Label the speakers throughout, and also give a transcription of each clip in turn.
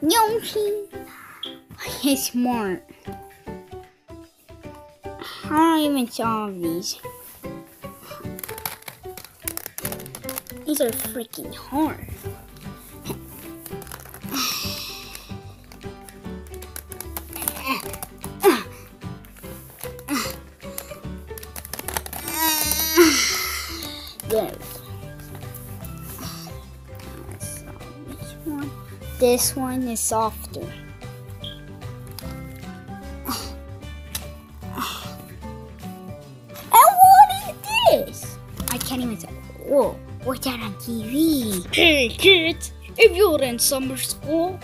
Speaker 1: Yoshi, he's smart. I don't even solve these. These are freaking hard. There. This one is softer. And what is this? I can't even say. Whoa, what's that on TV? Hey kids, if you're in summer school,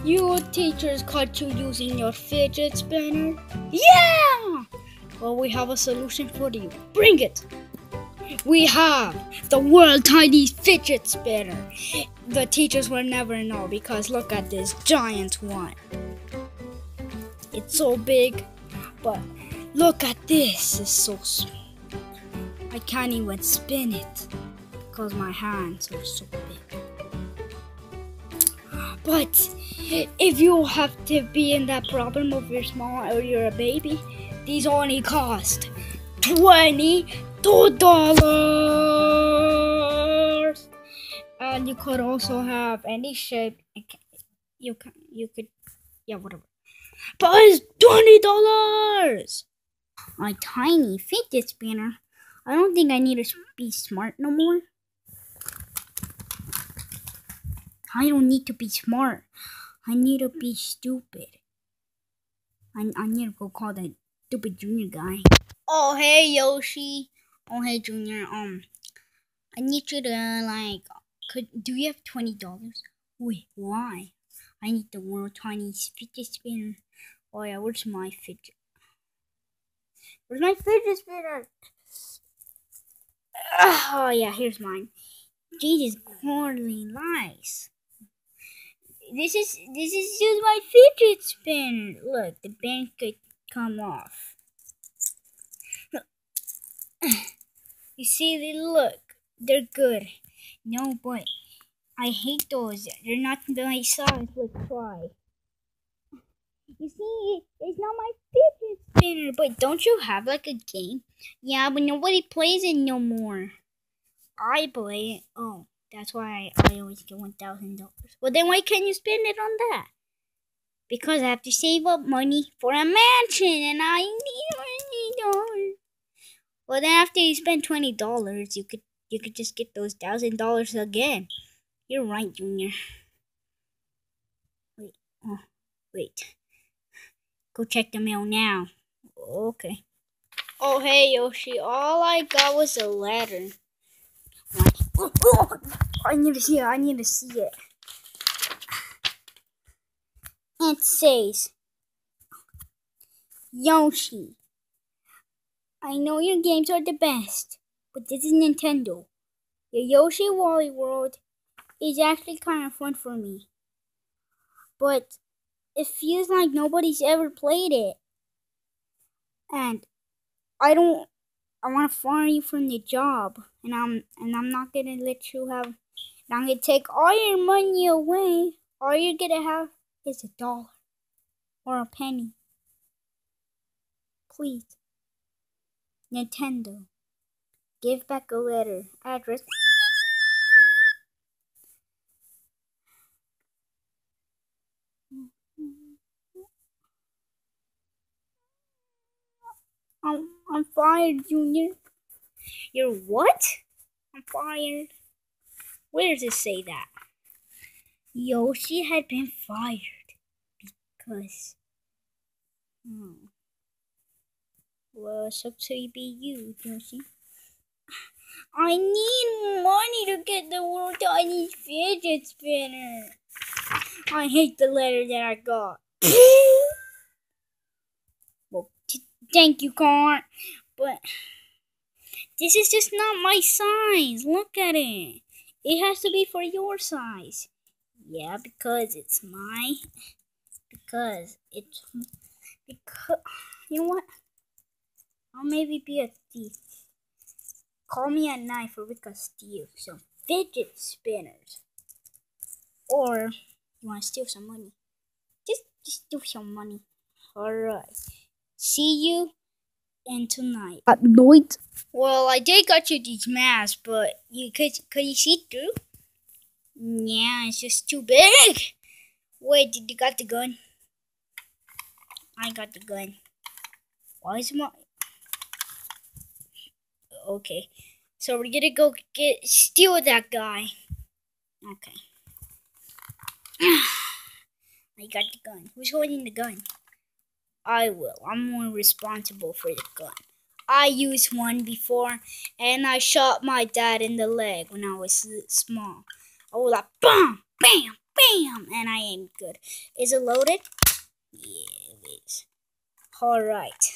Speaker 1: your teachers caught you using your fidget spinner. Yeah! Well, we have a solution for you. Bring it! We have the world tiniest fidget spinner. The teachers will never know because look at this giant one. It's so big, but look at this. It's so small. I can't even spin it because my hands are so big. But if you have to be in that problem of you're small or you're a baby, these only cost $22. And you could also have any shape. You could, yeah, whatever. But it's $20. A tiny fidget spinner. I don't think I need to be smart no more. I don't need to be smart. I need to be stupid. I need to go call that stupid junior guy. Oh hey Yoshi. Oh hey Junior. I need you to do you have $20? Wait, why? I need the world tiniest fidget spinner. Oh yeah, where's my fidget? Where's my fidget spinner? Oh yeah, here's mine. Jesus, quarterly nice. This is just my fidget spinner. Look, the band could come off. You see, look, they're good. No, but I hate those. They're not my size. Let's try. You see, it's not my fidget spinner. But don't you have like a game? Yeah, but nobody plays it no more. I play it. Oh, that's why I always get $1,000. Well, then why can't you spend it on that? Because I have to save up money for a mansion, and I need $20. Well, then after you spend $20, you could just get those $1,000 again. You're right, Junior. Wait. Go check the mail now. Okay. Oh, hey, Yoshi. All I got was a letter. I need to see it. It says, Yoshi, I know your games are the best, but this is Nintendo. Your Yoshi Wally World is actually kind of fun for me. But it feels like nobody's ever played it. And I want to fire you from the job. And I'm not gonna let you have, I'm gonna take all your money away. All you're gonna have is $1 or a penny. Please. Nintendo. Give back a letter. Address. I'm fired, Junior. You're what? I'm fired. Where does it say that? Yoshi had been fired because. Well, it's up to be you, Yoshi. I need money to get the world tiniest fidget spinner. I hate the letter that I got. Well, thank you, Carl. But this is just not my size. Look at it. It has to be for your size. Yeah, because it's because you know what? I'll maybe be a thief. Call me at night for we can steal some fidget spinners. Or you want to steal some money. Just do some money. Alright. See you in tonight. At night? Well, I did got you these masks, but could you see through? Yeah, it's just too big. Wait, did you got the gun? I got the gun. Why is my... Okay. So we're gonna go steal that guy. Okay. I got the gun. Who's holding the gun? I will. I'm more responsible for the gun. I used one before, and I shot my dad in the leg when I was small. I was like, BAM! BAM! BAM! And I aimed good. Is it loaded? Yeah, it is. Alright.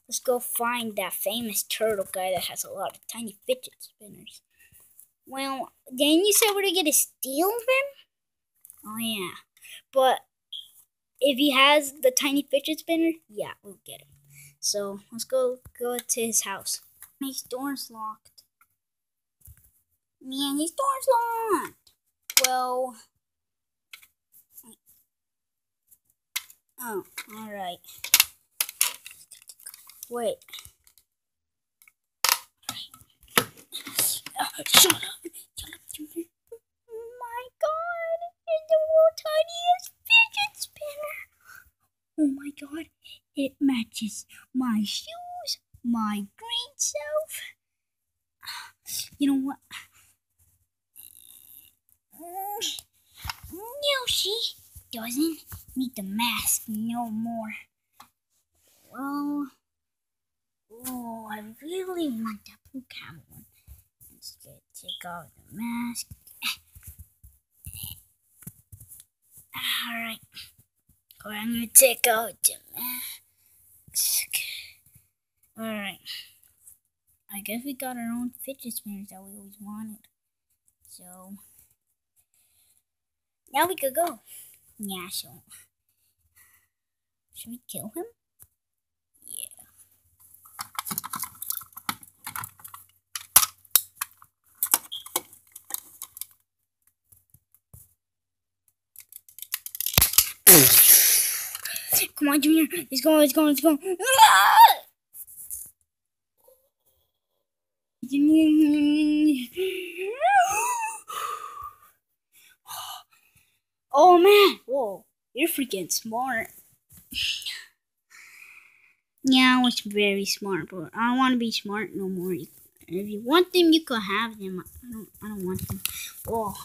Speaker 1: Let's go find that famous turtle guy that has a lot of tiny fidget spinners. Well, then you said we're gonna steal them? Oh, yeah. But if he has the tiny fidget spinner, yeah, we'll get him. So let's go to his house. His door's locked. Man, his door's locked. Well, oh, all right. Wait. Shut up. Oh my God! It's the world's tiniest fidget spinner. Oh my God! It matches my shoes, my green self. You know what? Yoshi doesn't need the mask no more. Well, oh, I really want that blue camo one. Let's take off the mask. Alright. I'm gonna take out the mask. Alright. I guess we got our own fidget spinners that we always wanted. So now we could go. Yeah, so should we kill him? Yeah. Come on, Junior. Let's go. Oh man! Whoa, you're freaking smart. Yeah, I was very smart, but I don't want to be smart no more. If you want them, you can have them. I don't want them. Oh,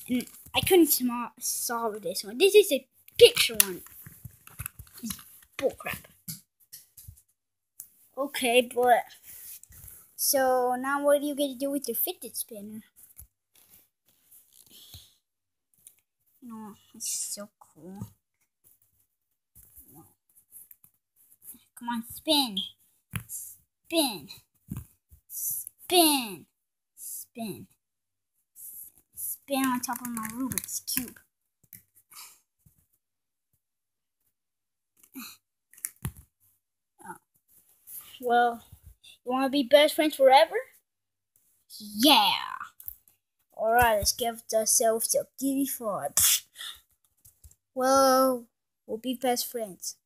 Speaker 1: and I couldn't solve this one. This is a picture one. It's bullcrap. Okay, but so now what are you gonna do with your fidget spinner? No, it's so cool. Come on, spin. Spin. Spin. Spin. Spin on top of my Rubik's Cube. Oh. Well, you want to be best friends forever? Yeah. Alright, let's give ourselves a giddy five. Well, we'll be best friends.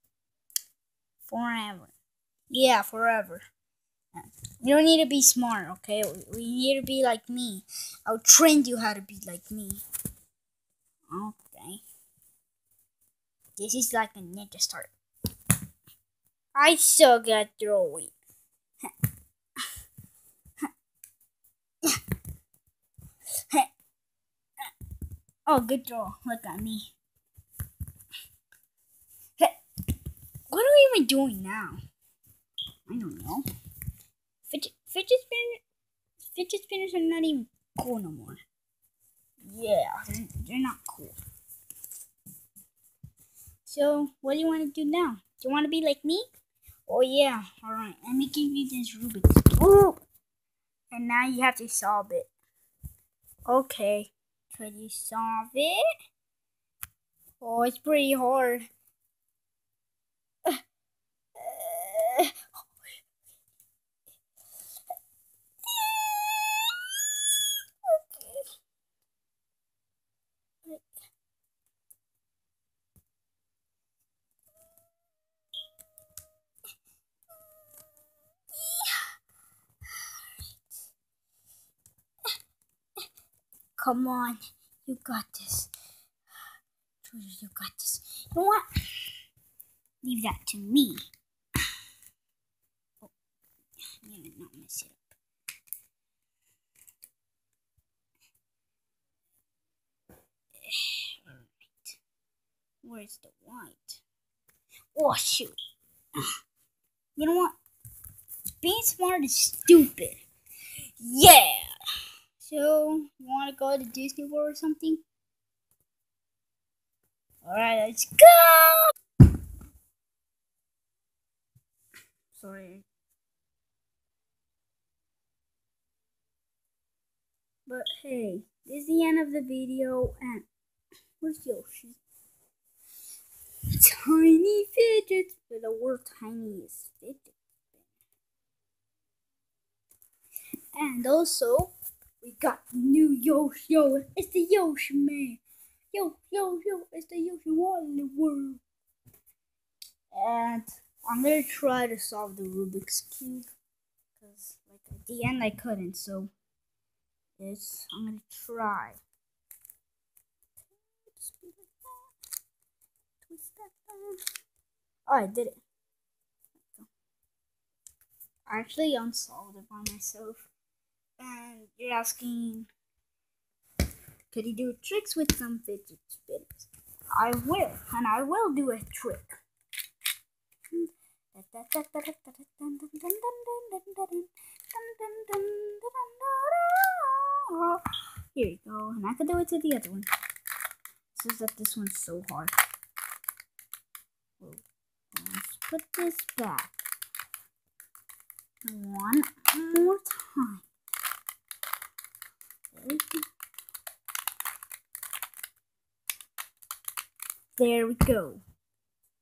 Speaker 1: Forever. Yeah, forever. You don't need to be smart, okay? We need to be like me. I'll train you how to be like me. Okay. This is like a ninja start. I suck at throwing. Oh, good throw. Look at me. What are we even doing now? I don't know. Fidget spinners are not even cool no more. Yeah, they're not cool. So, what do you want to do now? Do you want to be like me? Oh yeah, alright. Let me give you this Rubik's Cube. And now you have to solve it. Okay. Could you solve it? Oh, it's pretty hard. Come on, you got this. You got this. You know what? Leave that to me. Oh, yeah, not mess it up. Alright. Where's the white? Oh, shoot. You know what? Being smart is stupid. Yeah! So, you want to go to Disney World or something? Alright, let's go! Sorry. But hey, this is the end of the video, and where's Yoshi? Tiny fidgets, but the word tiny is fidget. And also, we got new Yoshi. Yo, it's the Yoshi man. Yo, it's the Yoshi World. And I'm gonna try to solve the Rubik's Cube. Because, like, at the end I couldn't, so I'm gonna try. Oh, I did it. I actually unsolved it by myself. And you're asking, could you do tricks with some fidget spinners? I will, and I will do a trick. Here you go, and I could do it to the other one. It's just that this one's so hard. Let's put this back. One more time. There we go.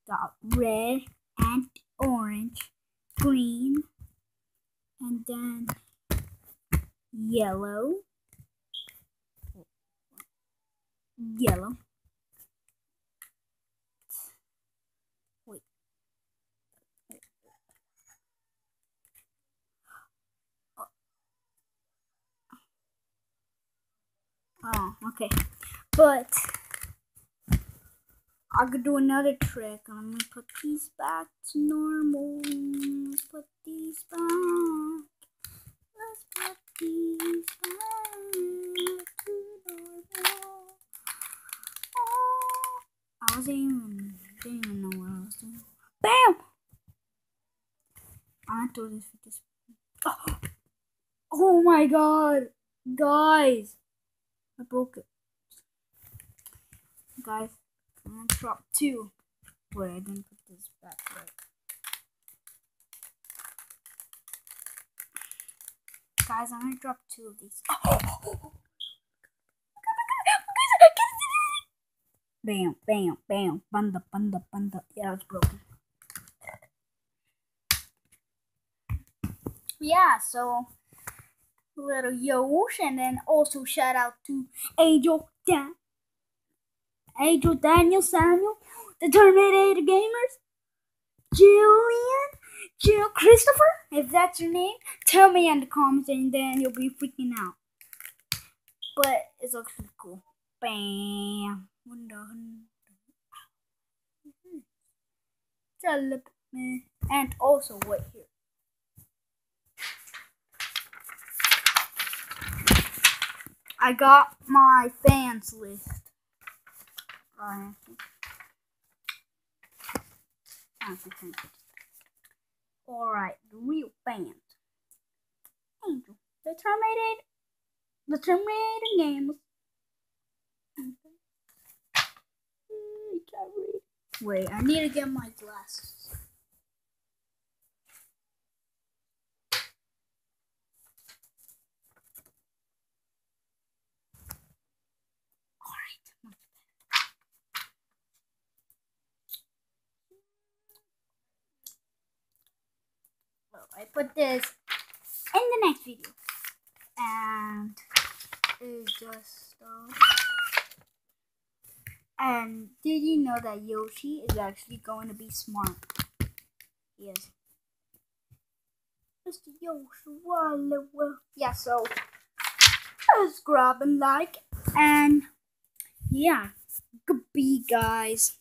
Speaker 1: Got red and orange, green, and then yellow. Wait. Oh, okay. But I could do another trick. I'm gonna put these back to normal. Let's put these back. Let's put these back to normal. Oh, I didn't even know what I was doing. Bam! I thought this with this. Oh my god! Guys! I broke it. Guys, I'm gonna drop 2. Wait, I didn't put this back right. Guys, I'm gonna drop 2 of these. Bam, bam, bam. Banda. Yeah, it's broken. Yeah, so little Yosh, and then also shout out to Angel Daniel Samuel, the Terminator Gamers, Jill Christopher, if that's your name. Tell me in the comments, and then you'll be freaking out. But it's actually cool. Bam. And also, wait here. I got my fans list. Alright, the real band. Angel. The Terminator Games. Wait, I need to get my glasses. Alright. Well, I put this in the next video. And it's just and did you know that Yoshi is actually going to be smart? Yes. Mr. Yoshi, yeah, so let's grab and like And yeah, goodbye, guys.